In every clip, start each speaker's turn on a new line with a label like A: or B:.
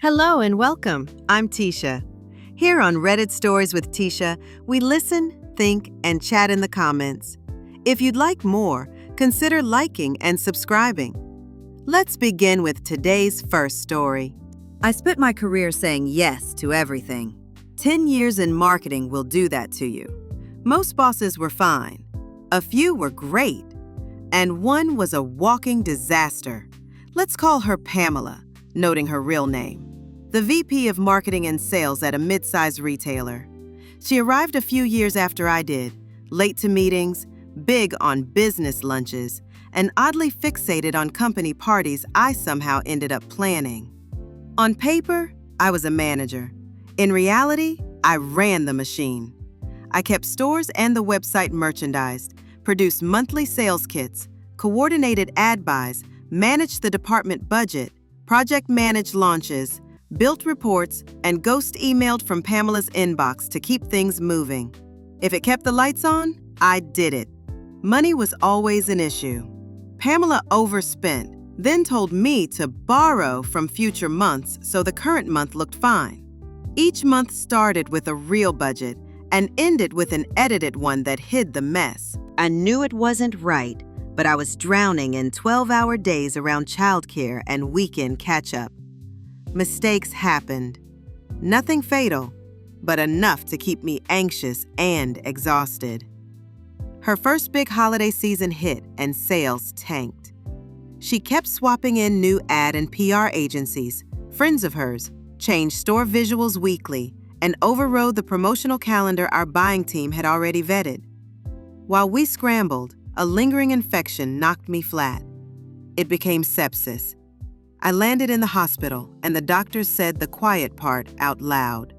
A: Hello and welcome. I'm Tisha. Here on Reddit Stories with Tisha, we listen, think, and chat in the comments. If you'd like more, consider liking and subscribing. Let's begin with today's first story. I spent my career saying yes to everything. 10 years in marketing will do that to you. Most bosses were fine. A few were great. And one was a walking disaster. Let's call her Pamela, noting her real name. The VP of Marketing and Sales at a mid-sized retailer. She arrived a few years after I did, late to meetings, big on business lunches, and oddly fixated on company parties I somehow ended up planning. On paper, I was a manager. In reality, I ran the machine. I kept stores and the website merchandised, produced monthly sales kits, coordinated ad buys, managed the department budget, project managed launches, built reports, and ghost emailed from Pamela's inbox to keep things moving. If it kept the lights on, I did it. Money was always an issue. Pamela overspent, then told me to borrow from future months so the current month looked fine. Each month started with a real budget and ended with an edited one that hid the mess. I knew it wasn't right, but I was drowning in 12-hour days around childcare and weekend catch-up. Mistakes happened. Nothing fatal, but enough to keep me anxious and exhausted. Her first big holiday season hit and sales tanked. She kept swapping in new ad and PR agencies, friends of hers, changed store visuals weekly, and overrode the promotional calendar our buying team had already vetted. While we scrambled, a lingering infection knocked me flat. It became sepsis. I landed in the hospital, and the doctors said the quiet part out loud.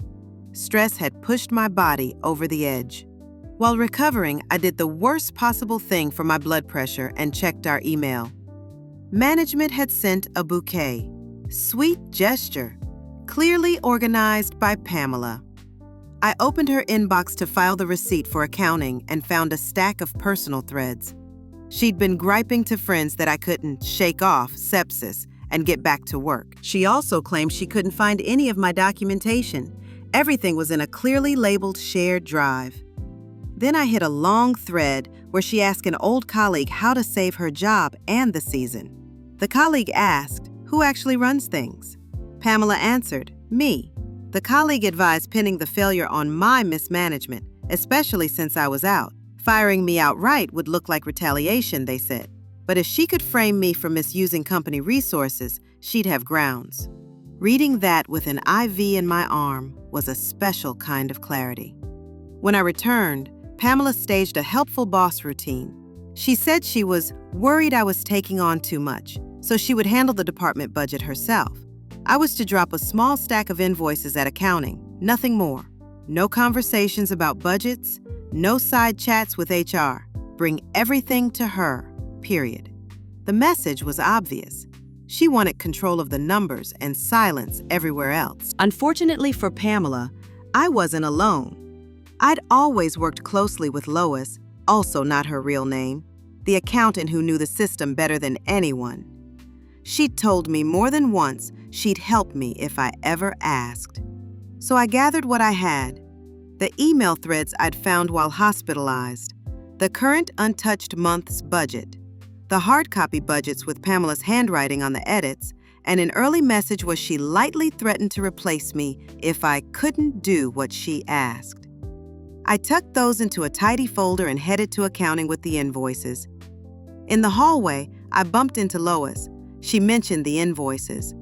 A: Stress had pushed my body over the edge. While recovering, I did the worst possible thing for my blood pressure and checked our email. Management had sent a bouquet. Sweet gesture. Clearly organized by Pamela. I opened her inbox to file the receipt for accounting and found a stack of personal threads. She'd been griping to friends that I couldn't shake off sepsis and get back to work. She also claimed she couldn't find any of my documentation. Everything was in a clearly labeled shared drive. Then I hit a long thread where she asked an old colleague how to save her job and the season. The colleague asked, "Who actually runs things?" Pamela answered, "Me." The colleague advised pinning the failure on my mismanagement, especially since I was out. Firing me outright would look like retaliation, they said. But if she could frame me for misusing company resources, she'd have grounds. Reading that with an IV in my arm was a special kind of clarity. When I returned, Pamela staged a helpful boss routine. She said she was worried I was taking on too much, so she would handle the department budget herself. I was to drop a small stack of invoices at accounting, nothing more. No conversations about budgets, no side chats with HR. Bring everything to her. Period. The message was obvious. She wanted control of the numbers and silence everywhere else. Unfortunately for Pamela, I wasn't alone. I'd always worked closely with Lois, also not her real name, the accountant who knew the system better than anyone. She'd told me more than once she'd help me if I ever asked. So I gathered what I had. The email threads I'd found while hospitalized, the current untouched month's budget, the hard copy budgets with Pamela's handwriting on the edits, and an early message where she lightly threatened to replace me if I couldn't do what she asked. I tucked those into a tidy folder and headed to accounting with the invoices. In the hallway, I bumped into Lois. She mentioned the invoices.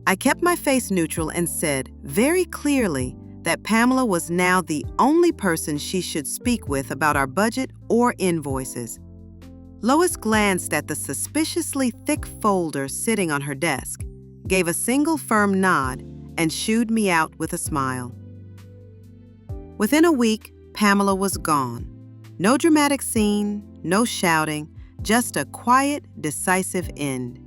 A: I kept my face neutral and said very clearly that Pamela was now the only person she should speak with about our budget or invoices. Lois glanced at the suspiciously thick folder sitting on her desk, gave a single firm nod, and shooed me out with a smile. Within a week, Pamela was gone. No dramatic scene, no shouting, just a quiet, decisive end.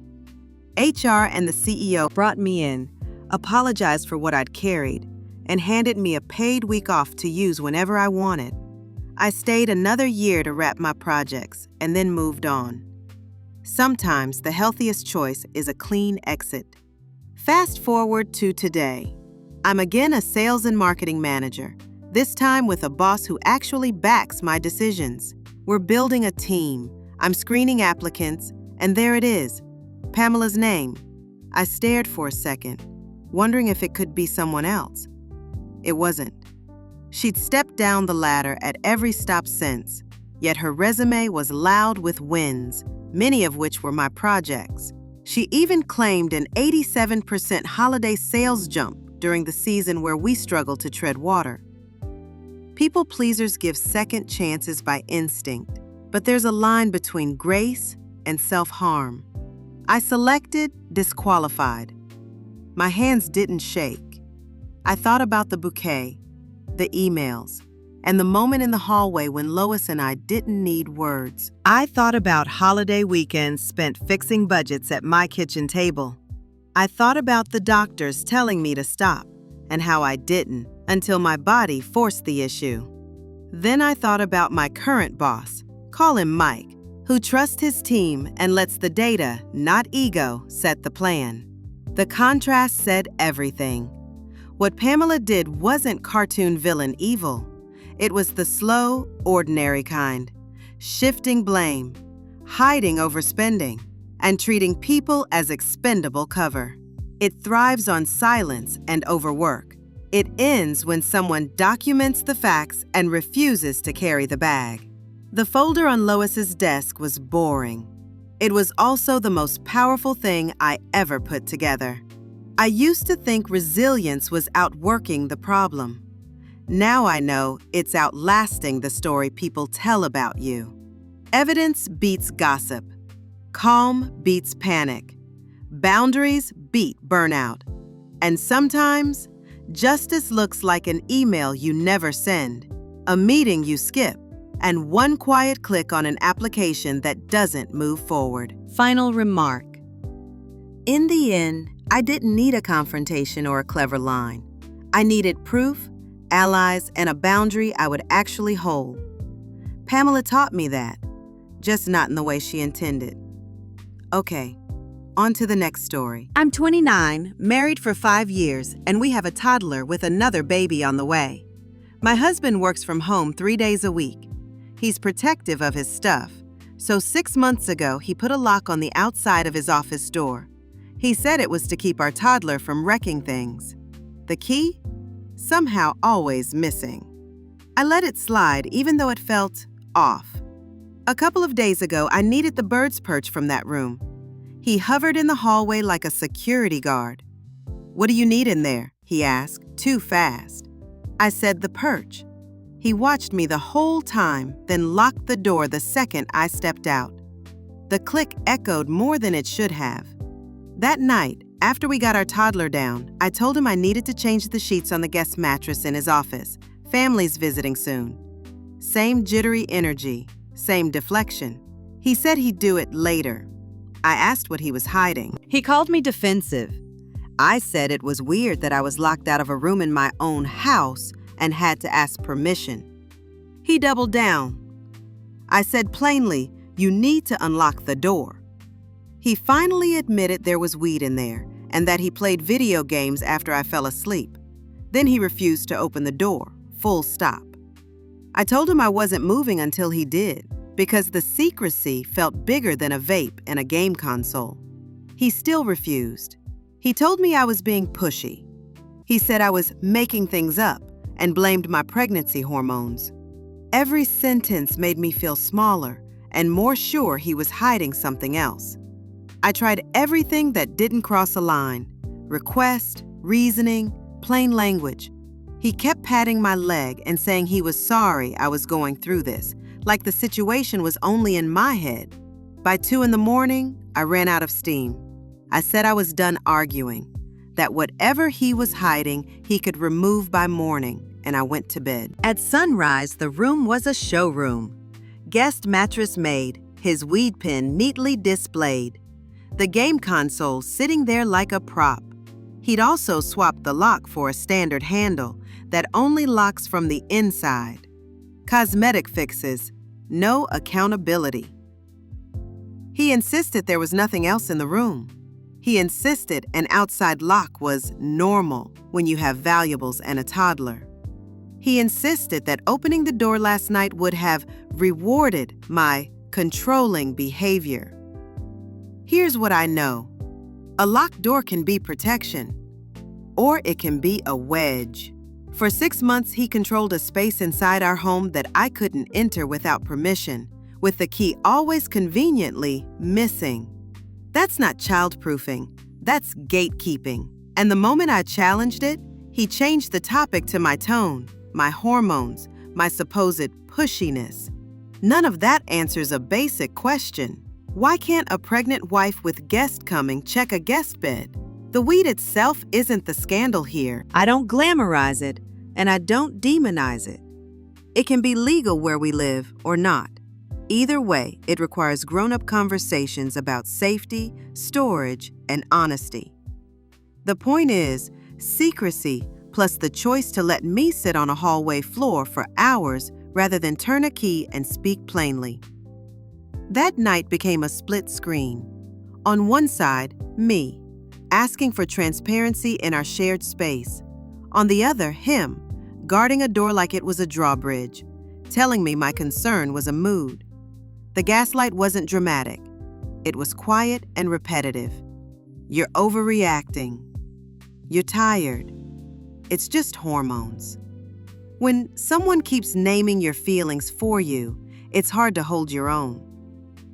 A: HR and the CEO brought me in, apologized for what I'd carried, and handed me a paid week off to use whenever I wanted. I stayed another year to wrap my projects and then moved on. Sometimes the healthiest choice is a clean exit. Fast forward to today. I'm again a sales and marketing manager, this time with a boss who actually backs my decisions. We're building a team. I'm screening applicants, and there it is, Pamela's name. I stared for a second, wondering if it could be someone else. It wasn't. She'd stepped down the ladder at every stop since, yet her resume was loud with wins, many of which were my projects. She even claimed an 87% holiday sales jump during the season where we struggled to tread water. People pleasers give second chances by instinct, but there's a line between grace and self-harm. I selected disqualified. My hands didn't shake. I thought about the bouquet, the emails, and the moment in the hallway when Lois and I didn't need words. I thought about holiday weekends spent fixing budgets at my kitchen table. I thought about the doctors telling me to stop, and how I didn't until my body forced the issue. Then I thought about my current boss, call him Mike, who trusts his team and lets the data, not ego, set the plan. The contrast said everything. What Pamela did wasn't cartoon villain evil. It was the slow, ordinary kind, shifting blame, hiding overspending, and treating people as expendable cover. It thrives on silence and overwork. It ends when someone documents the facts and refuses to carry the bag. The folder on Lois's desk was boring. It was also the most powerful thing I ever put together. I used to think resilience was outworking the problem. Now I know it's outlasting the story people tell about you. Evidence beats gossip. Calm beats panic. Boundaries beat burnout. And sometimes, justice looks like an email you never send, a meeting you skip, and one quiet click on an application that doesn't move forward. Final remark. In the end, I didn't need a confrontation or a clever line. I needed proof, allies, and a boundary I would actually hold. Pamela taught me that, just not in the way she intended. Okay, on to the next story. I'm 29, married for 5 years, and we have a toddler with another baby on the way. My husband works from home 3 days a week. He's protective of his stuff, so 6 months ago he put a lock on the outside of his office door. He said it was to keep our toddler from wrecking things. The key? Somehow always missing. I let it slide even though it felt off. A couple of days ago, I needed the bird's perch from that room. He hovered in the hallway like a security guard. "What do you need in there?" he asked, too fast. I said the perch. He watched me the whole time, then locked the door the second I stepped out. The click echoed more than it should have. That night, after we got our toddler down, I told him I needed to change the sheets on the guest mattress in his office. Family's visiting soon. Same jittery energy, same deflection. He said he'd do it later. I asked what he was hiding. He called me defensive. I said it was weird that I was locked out of a room in my own house and had to ask permission. He doubled down. I said plainly, "You need to unlock the door." He finally admitted there was weed in there and that he played video games after I fell asleep. Then he refused to open the door, full stop. I told him I wasn't moving until he did, because the secrecy felt bigger than a vape and a game console. He still refused. He told me I was being pushy. He said I was making things up and blamed my pregnancy hormones. Every sentence made me feel smaller and more sure he was hiding something else. I tried everything that didn't cross a line: request, reasoning, plain language. He kept patting my leg and saying he was sorry I was going through this, like the situation was only in my head. By 2 a.m, I ran out of steam. I said I was done arguing, that whatever he was hiding, he could remove by morning, and I went to bed. At sunrise, the room was a showroom. Guest mattress made, his weed pen neatly displayed. The game console sitting there like a prop. He'd also swapped the lock for a standard handle that only locks from the inside. Cosmetic fixes, no accountability. He insisted there was nothing else in the room. He insisted an outside lock was normal when you have valuables and a toddler. He insisted that opening the door last night would have rewarded my controlling behavior. Here's what I know. A locked door can be protection, or it can be a wedge. For 6 months, he controlled a space inside our home that I couldn't enter without permission, with the key always conveniently missing. That's not childproofing, that's gatekeeping. And the moment I challenged it, he changed the topic to my tone, my hormones, my supposed pushiness. None of that answers a basic question. Why can't a pregnant wife with guest coming check a guest bed? The weed itself isn't the scandal here. I don't glamorize it, and I don't demonize it. It can be legal where we live or not. Either way, it requires grown-up conversations about safety, storage, and honesty. The point is, secrecy plus the choice to let me sit on a hallway floor for hours rather than turn a key and speak plainly. That night became a split screen. On one side, me, asking for transparency in our shared space. On the other, him, guarding a door like it was a drawbridge, telling me my concern was a mood. The gaslight wasn't dramatic. It was quiet and repetitive. You're overreacting. You're tired. It's just hormones. When someone keeps naming your feelings for you, it's hard to hold your own.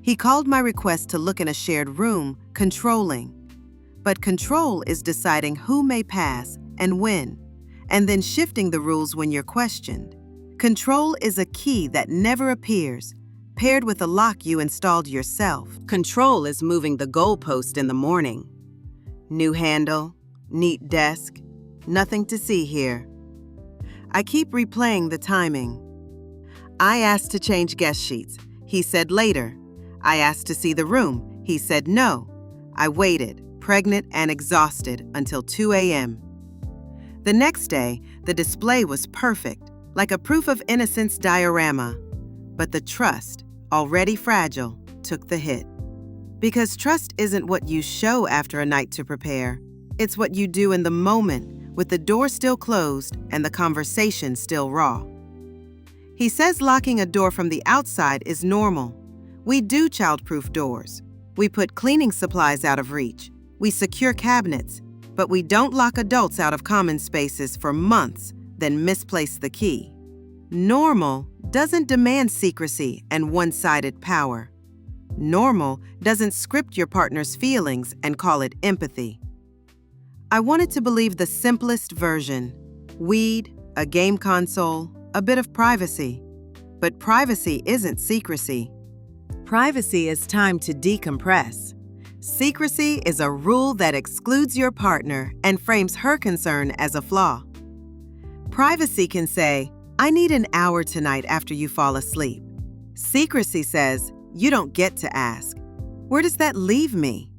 A: He called my request to look in a shared room controlling. But control is deciding who may pass and when, and then shifting the rules when you're questioned. Control is a key that never appears, paired with a lock you installed yourself. Control is moving the goalpost in the morning. New handle, neat desk, nothing to see here. I keep replaying the timing. I asked to change guest sheets. He said later. I asked to see the room. He said no. I waited, pregnant and exhausted, until 2 a.m. The next day, the display was perfect, like a proof of innocence diorama. But the trust, already fragile, took the hit. Because trust isn't what you show after a night to prepare. It's what you do in the moment, with the door still closed and the conversation still raw. He says locking a door from the outside is normal. We do childproof doors. We put cleaning supplies out of reach. We secure cabinets, but we don't lock adults out of common spaces for months, then misplace the key. Normal doesn't demand secrecy and one-sided power. Normal doesn't script your partner's feelings and call it empathy. I wanted to believe the simplest version. Weed, a game console, a bit of privacy. But privacy isn't secrecy. Privacy is time to decompress. Secrecy is a rule that excludes your partner and frames her concern as a flaw. Privacy can say, I need an hour tonight after you fall asleep. Secrecy says, you don't get to ask. Where does that leave me?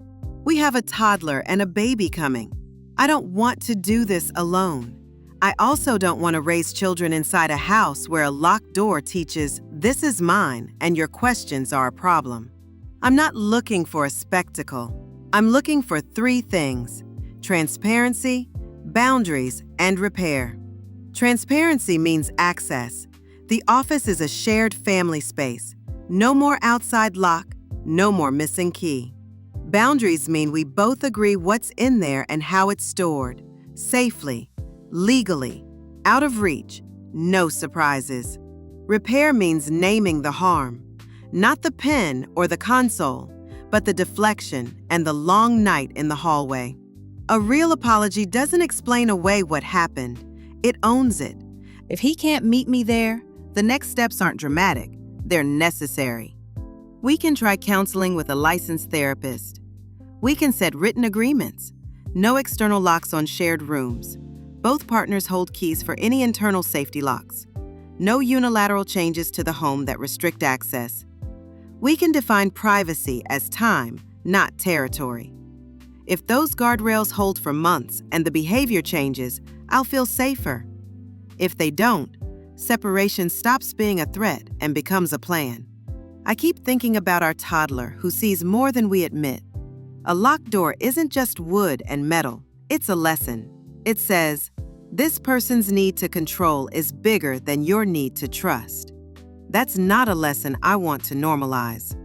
A: We have a toddler and a baby coming. I don't want to do this alone. I also don't want to raise children inside a house where a locked door teaches, this is mine, and your questions are a problem. I'm not looking for a spectacle. I'm looking for 3 things: transparency, boundaries, and repair. Transparency means access. The office is a shared family space. No more outside lock, no more missing key. Boundaries mean we both agree what's in there and how it's stored, safely, legally, out of reach, no surprises. Repair means naming the harm, not the pen or the console, but the deflection and the long night in the hallway. A real apology doesn't explain away what happened. It owns it. If he can't meet me there, the next steps aren't dramatic. They're necessary. We can try counseling with a licensed therapist. We can set written agreements. No external locks on shared rooms. Both partners hold keys for any internal safety locks. No unilateral changes to the home that restrict access. We can define privacy as time, not territory. If those guardrails hold for months and the behavior changes, I'll feel safer. If they don't, separation stops being a threat and becomes a plan. I keep thinking about our toddler who sees more than we admit. A locked door isn't just wood and metal, it's a lesson. It says, this person's need to control is bigger than your need to trust. That's not a lesson I want to normalize.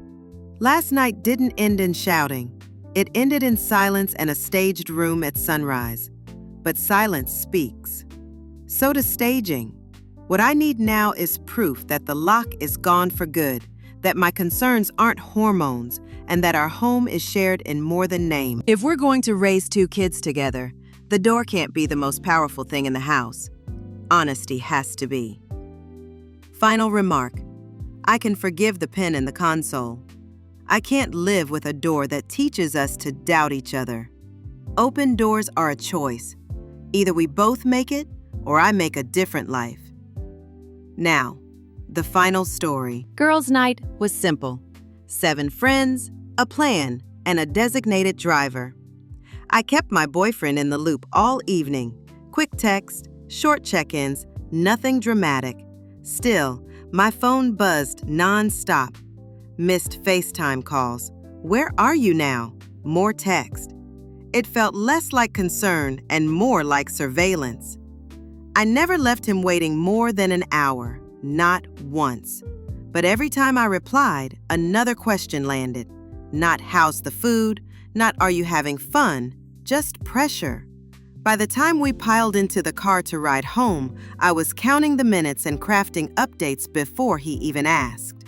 A: Last night didn't end in shouting. It ended in silence and a staged room at sunrise. But silence speaks. So does staging. What I need now is proof that the lock is gone for good, that my concerns aren't hormones, and that our home is shared in more than name. If we're going to raise 2 kids together, the door can't be the most powerful thing in the house. Honesty has to be. Final remark. I can forgive the pen in the console. I can't live with a door that teaches us to doubt each other. Open doors are a choice. Either we both make it, or I make a different life. Now, the final story. Girls' night was simple. 7 friends, a plan, and a designated driver. I kept my boyfriend in the loop all evening. Quick text, short check-ins, nothing dramatic. Still, my phone buzzed non-stop. Missed FaceTime calls. Where are you now? More text. It felt less like concern and more like surveillance. I never left him waiting more than an hour, not once. But every time I replied, another question landed. Not how's the food, not are you having fun, just pressure. By the time we piled into the car to ride home, I was counting the minutes and crafting updates before he even asked.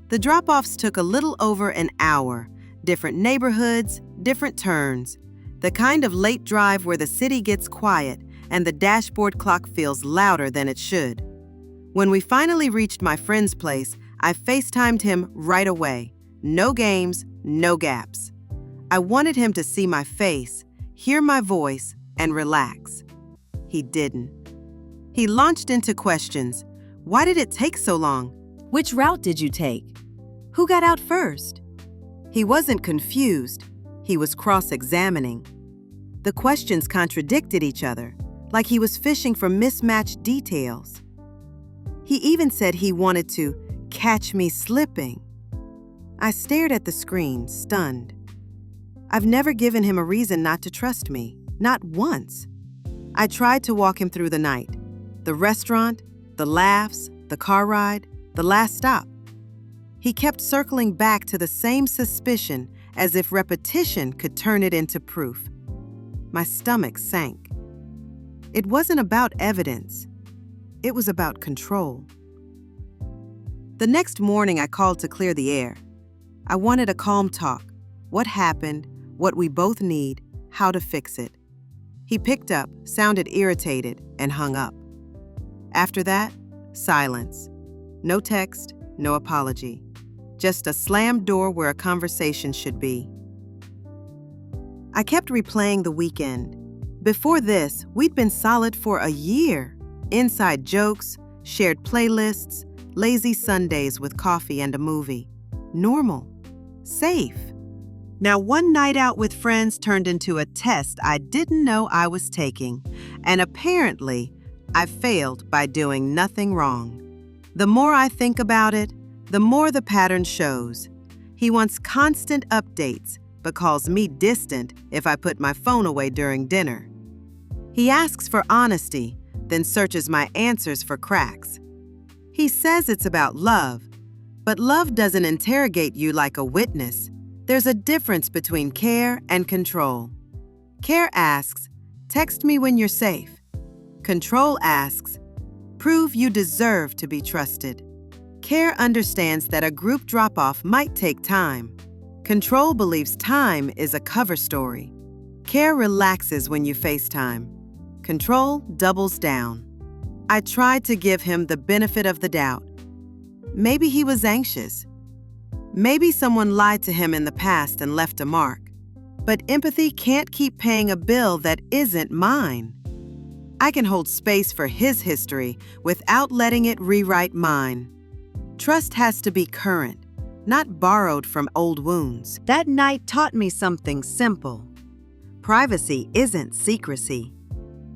A: The drop-offs took a little over an hour, different neighborhoods, different turns. The kind of late drive where the city gets quiet and the dashboard clock feels louder than it should. When we finally reached my friend's place, I FaceTimed him right away. No games, no gaps. I wanted him to see my face, hear my voice, and relax. He didn't. He launched into questions. Why did it take so long? Which route did you take? Who got out first? He wasn't confused. He was cross-examining. The questions contradicted each other, like he was fishing for mismatched details. He even said he wanted to catch me slipping. I stared at the screen, stunned. I've never given him a reason not to trust me, not once. I tried to walk him through the night. The restaurant, the laughs, the car ride, the last stop. He kept circling back to the same suspicion as if repetition could turn it into proof. My stomach sank. It wasn't about evidence. It was about control. The next morning, I called to clear the air. I wanted a calm talk. What happened, what we both need, how to fix it. He picked up, sounded irritated, and hung up. After that, silence. No text, no apology. Just a slammed door where a conversation should be. I kept replaying the weekend. Before this, we'd been solid for a year. Inside jokes, shared playlists, lazy Sundays with coffee and a movie. Normal. Safe. Now, one night out with friends turned into a test I didn't know I was taking, and apparently, I failed by doing nothing wrong. The more I think about it, the more the pattern shows. He wants constant updates, but calls me distant if I put my phone away during dinner. He asks for honesty, then searches my answers for cracks. He says it's about love, but love doesn't interrogate you like a witness. There's a difference between care and control. Care asks, text me when you're safe. Control asks, prove you deserve to be trusted. Care understands that a group drop-off might take time. Control believes time is a cover story. Care relaxes when you FaceTime. Control doubles down. I tried to give him the benefit of the doubt. Maybe he was anxious. Maybe someone lied to him in the past and left a mark. But empathy can't keep paying a bill that isn't mine. I can hold space for his history without letting it rewrite mine. Trust has to be current, not borrowed from old wounds. That night taught me something simple. Privacy isn't secrecy.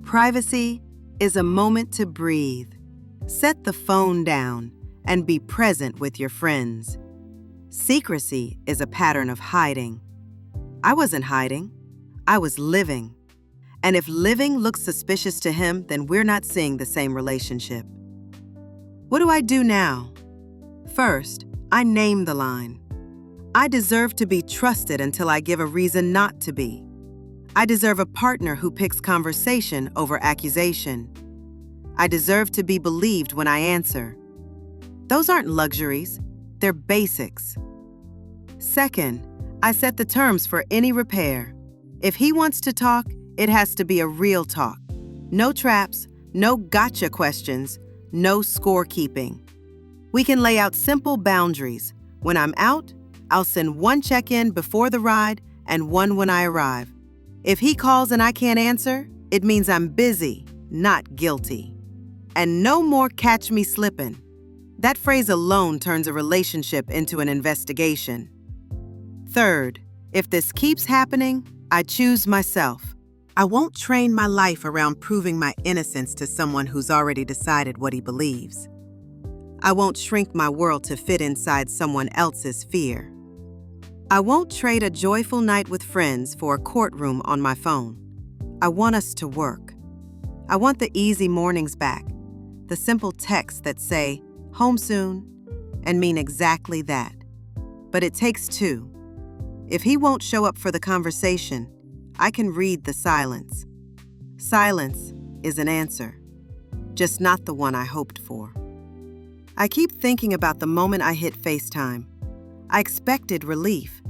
A: Privacy is a moment to breathe. Set the phone down and be present with your friends. Secrecy is a pattern of hiding. I wasn't hiding. I was living. And if living looks suspicious to him, then we're not seeing the same relationship. What do I do now? First, I name the line. I deserve to be trusted until I give a reason not to be. I deserve a partner who picks conversation over accusation. I deserve to be believed when I answer. Those aren't luxuries, they're basics. Second, I set the terms for any repair. If he wants to talk, it has to be a real talk. No traps, no gotcha questions, no scorekeeping. We can lay out simple boundaries. When I'm out, I'll send one check-in before the ride and one when I arrive. If he calls and I can't answer, it means I'm busy, not guilty. And no more catch me slipping. That phrase alone turns a relationship into an investigation. Third, if this keeps happening, I choose myself. I won't train my life around proving my innocence to someone who's already decided what he believes. I won't shrink my world to fit inside someone else's fear. I won't trade a joyful night with friends for a courtroom on my phone. I want us to work. I want the easy mornings back, the simple texts that say, "Home soon," and mean exactly that. But it takes two. If he won't show up for the conversation, I can read the silence. Silence is an answer, just not the one I hoped for. I keep thinking about the moment I hit FaceTime. I expected relief.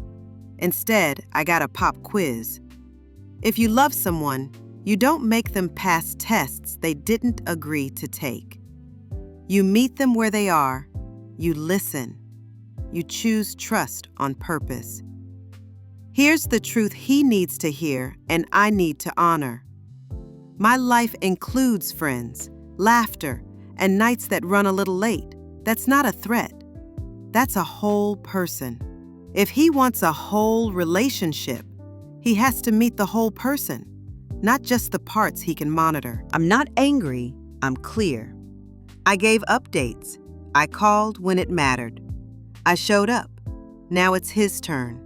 A: Instead, I got a pop quiz. If you love someone, you don't make them pass tests they didn't agree to take. You meet them where they are, you listen, you choose trust on purpose. Here's the truth he needs to hear and I need to honor. My life includes friends, laughter, and nights that run a little late. That's not a threat. That's a whole person. If he wants a whole relationship, he has to meet the whole person, not just the parts he can monitor. I'm not angry, I'm clear. I gave updates. I called when it mattered. I showed up. Now it's his turn.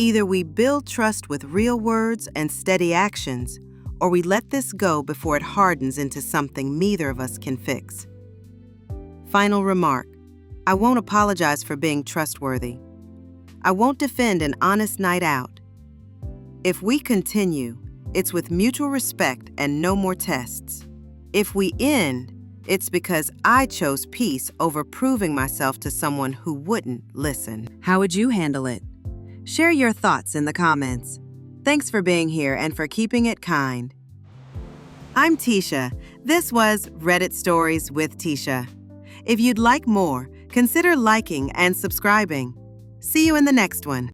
A: Either we build trust with real words and steady actions, or we let this go before it hardens into something neither of us can fix. Final remark. I won't apologize for being trustworthy. I won't defend an honest night out. If we continue, it's with mutual respect and no more tests. If we end, it's because I chose peace over proving myself to someone who wouldn't listen. How would you handle it? Share your thoughts in the comments. Thanks for being here and for keeping it kind. I'm Tisha. This was Reddit Stories with Tisha. If you'd like more, consider liking and subscribing. See you in the next one.